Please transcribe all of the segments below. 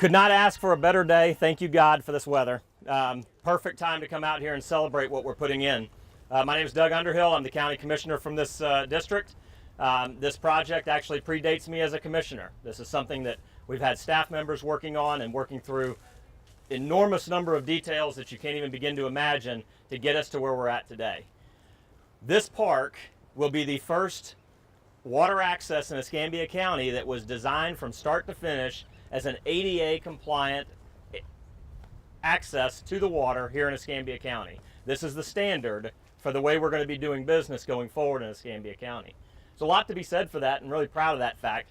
Could not ask for a better day. Thank you, God, for this weather. Perfect time to come out here and celebrate what we're putting in. My name is Doug Underhill. I'm the county commissioner from this district. This project actually predates me as a commissioner. This is something that we've had staff members working on and working through enormous number of details that you can't even begin to imagine to get us to where we're at today. This park will be the first water access in Escambia County that was designed from start to finish as an ADA compliant access to the water here in Escambia County. This is the standard for the way we're going to be doing business going forward in Escambia County. There's a lot to be said for that, and really proud of that fact.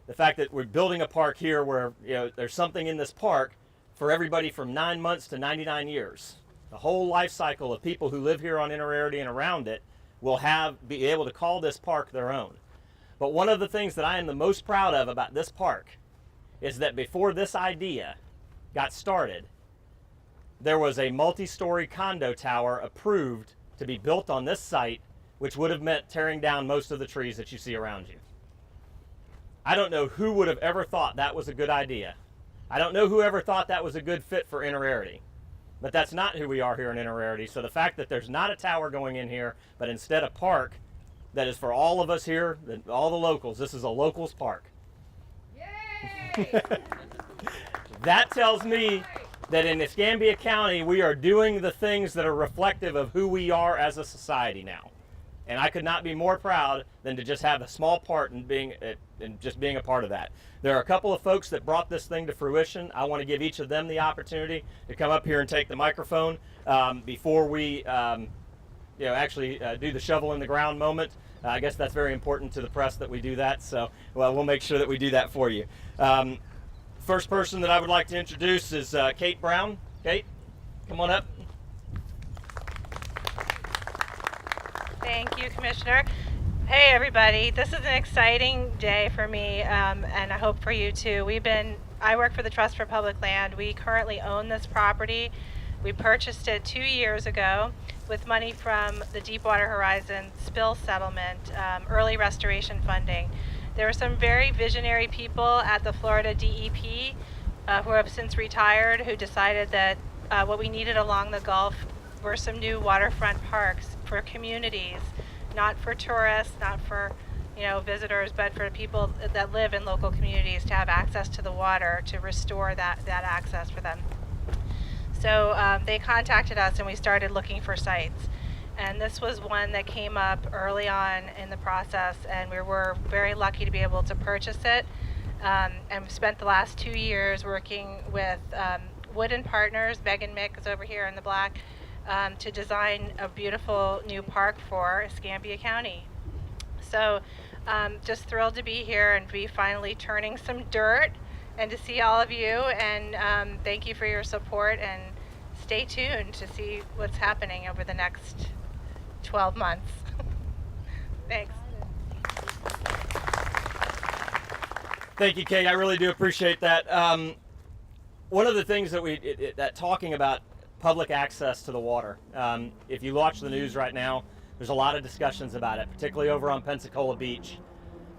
The fact that we're building a park here where there's something in this park for everybody from 9 months to 99 years. The whole life cycle of people who live here on Inner-Arity and around it will be able to call this park their own. But one of the things that I am the most proud of about this park is that before this idea got started, there was a multi-story condo tower approved to be built on this site, which would have meant tearing down most of the trees that you see around you. I don't know who would have ever thought that was a good idea. I don't know who ever thought that was a good fit for Inner-Arity, but that's not who we are here in Inner-Arity. So the fact that there's not a tower going in here, but instead a park that is for all of us here, all the locals, this is a locals park. Yay! That tells me that in Escambia County, we are doing the things that are reflective of who we are as a society now. And I could not be more proud than to just have a small part in just being a part of that. There are a couple of folks that brought this thing to fruition. I want to give each of them the opportunity to come up here and take the microphone before we actually do the shovel in the ground moment. I guess that's very important to the press that we do that, so we'll make sure that we do that for you. First person that I would like to introduce is Kate Brown. Kate, come on up. Thank you, Commissioner. Hey, everybody. This is an exciting day for me, and I hope for you too. I work for the Trust for Public Land. We currently own this property. We purchased it 2 years ago with money from the Deepwater Horizon spill settlement, early restoration funding. There were some very visionary people at the Florida DEP who have since retired, who decided that what we needed along the Gulf were some new waterfront parks for communities, not for tourists, not for visitors, but for people that live in local communities to have access to the water, to restore that access for them. So they contacted us and we started looking for sites. And this was one that came up early on in the process, and we were very lucky to be able to purchase it. And we spent the last 2 years working with Wood & Partners, Megan Mick is over here in the black, to design a beautiful new park for Escambia County. So just thrilled to be here and be finally turning some dirt and to see all of you, and thank you for your support, and stay tuned to see what's happening over the next 12 months. Thanks. Thank you, Kate. I really do appreciate that. One of the things that talking about public access to the water, if you watch the news right now, there's a lot of discussions about it, particularly over on Pensacola Beach.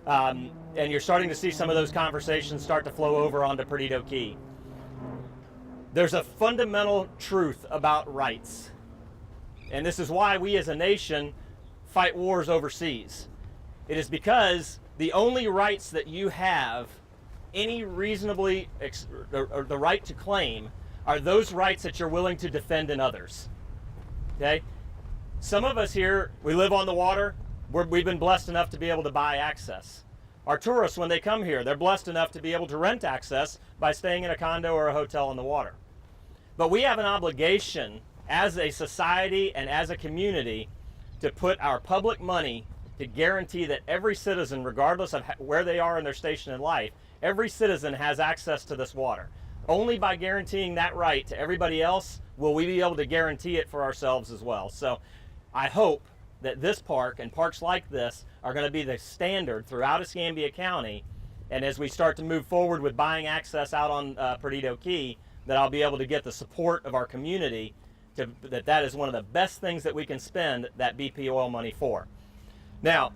And you're starting to see some of those conversations start to flow over onto Perdido Key. There's a fundamental truth about rights. And this is why we as a nation fight wars overseas. It is because the only rights that you have any reasonably, or the right to claim, are those rights that you're willing to defend in others. Okay? Some of us here, we live on the water. We've been blessed enough to be able to buy access. Our tourists, when they come here, they're blessed enough to be able to rent access by staying in a condo or a hotel on the water. But we have an obligation as a society and as a community to put our public money to guarantee that every citizen, regardless of where they are in their station in life, every citizen has access to this water. Only by guaranteeing that right to everybody else will we be able to guarantee it for ourselves as well. So I hope that this park and parks like this are going to be the standard throughout Escambia County, and as we start to move forward with buying access out on Perdido Key, that I'll be able to get the support of our community that is one of the best things that we can spend that BP oil money for. Now,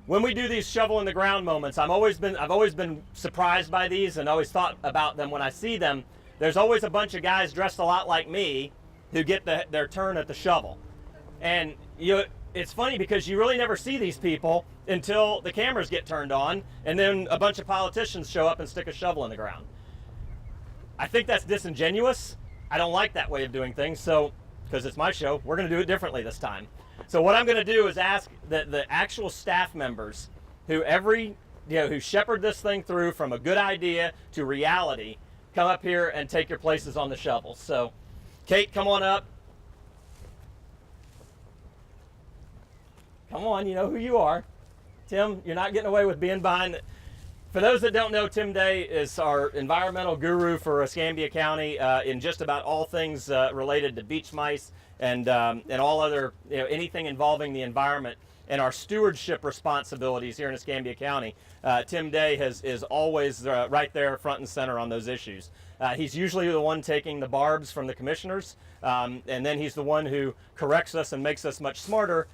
when we do these shovel in the ground moments, I've always been surprised by these and always thought about them when I see them. There's always a bunch of guys dressed a lot like me who get their turn at the shovel. And it's funny because you really never see these people until the cameras get turned on and then a bunch of politicians show up and stick a shovel in the ground. I think that's disingenuous. I don't like that way of doing things, so because it's my show, we're going to do it differently this time. So what I'm going to do is ask the actual staff members who who shepherd this thing through from a good idea to reality, come up here and take your places on the shovels. So, Kate, come on up. Come on, you know who you are. Tim, you're not getting away with being behind. For those that don't know, Tim Day is our environmental guru for Escambia County in just about all things related to beach mice and all other, anything involving the environment and our stewardship responsibilities here in Escambia County. Tim Day is always right there front and center on those issues. He's usually the one taking the barbs from the commissioners, and then he's the one who corrects us and makes us much smarter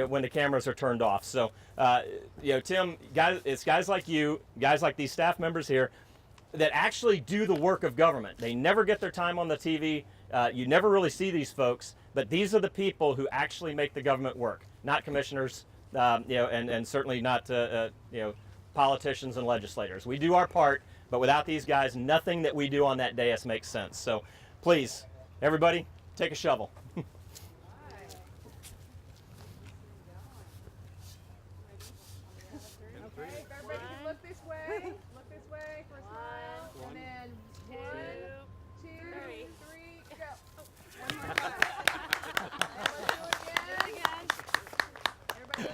when the cameras are turned off. So, Tim, it's guys like you, guys like these staff members here, that actually do the work of government. They never get their time on the TV. You never really see these folks, but these are the people who actually make the government work, not commissioners, and certainly not politicians and legislators. We do our part, but without these guys, nothing that we do on that dais makes sense. So please, everybody, take a shovel. Okay, everybody look this way for a smile, and then 1, 2, 3, go. One more time. And let's do it again. Everybody.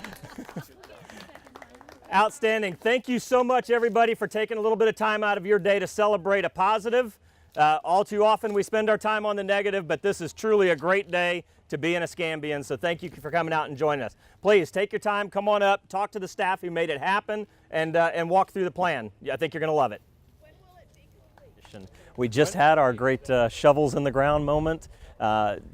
Outstanding. Thank you so much, everybody, for taking a little bit of time out of your day to celebrate a positive. All too often we spend our time on the negative, but this is truly a great day to be an Escambian, so thank you for coming out and joining us. Please take your time, come on up, talk to the staff who made it happen, and walk through the plan. I think you're going to love it. When will it be complete? We just had our great shovels in the ground moment.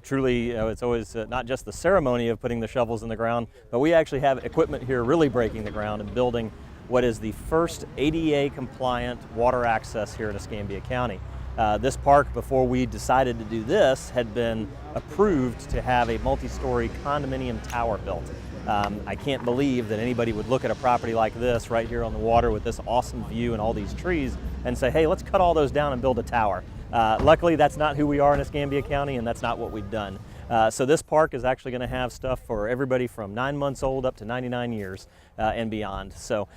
Truly, it's always not just the ceremony of putting the shovels in the ground, but we actually have equipment here really breaking the ground and building what is the first ADA compliant water access here in Escambia County. This park, before we decided to do this, had been approved to have a multi-story condominium tower built. I can't believe that anybody would look at a property like this right here on the water with this awesome view and all these trees and say, hey, let's cut all those down and build a tower. Luckily, that's not who we are in Escambia County, and that's not what we've done. So this park is actually going to have stuff for everybody from 9 months old up to 99 years and beyond. So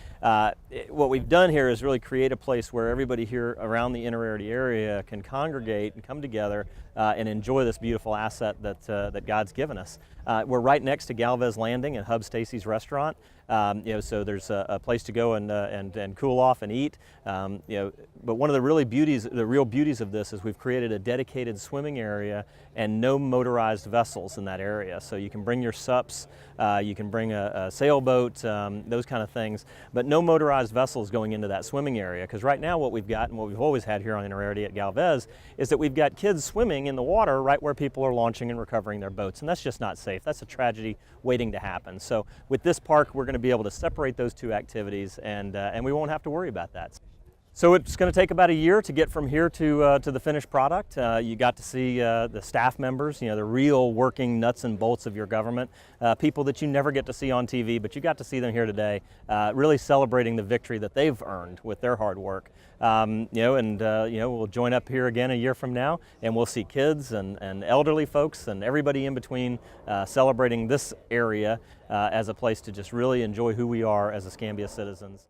what we've done here is really create a place where everybody here around the Inner area can congregate and come together and enjoy this beautiful asset that God's given us. We're right next to Galvez Landing and Hub Stacy's restaurant. So there's a place to go and cool off and eat. But one of the real beauties of this is we've created a dedicated swimming area and no motorized vessels in that area. So you can bring your SUPs, you can bring a sailboat, those kind of things, but no motorized vessels going into that swimming area. Because right now what we've got and what we've always had here on Inner at Galvez is that we've got kids swimming in the water right where people are launching and recovering their boats, and that's just not safe. That's a tragedy waiting to happen. So with this park, we're going to be able to separate those two activities, and we won't have to worry about that. So it's going to take about a year to get from here to the finished product. You got to see the staff members, the real working nuts and bolts of your government, people that you never get to see on TV, but you got to see them here today, really celebrating the victory that they've earned with their hard work. We'll join up here again a year from now, and we'll see kids and elderly folks and everybody in between celebrating this area as a place to just really enjoy who we are as Escambia citizens.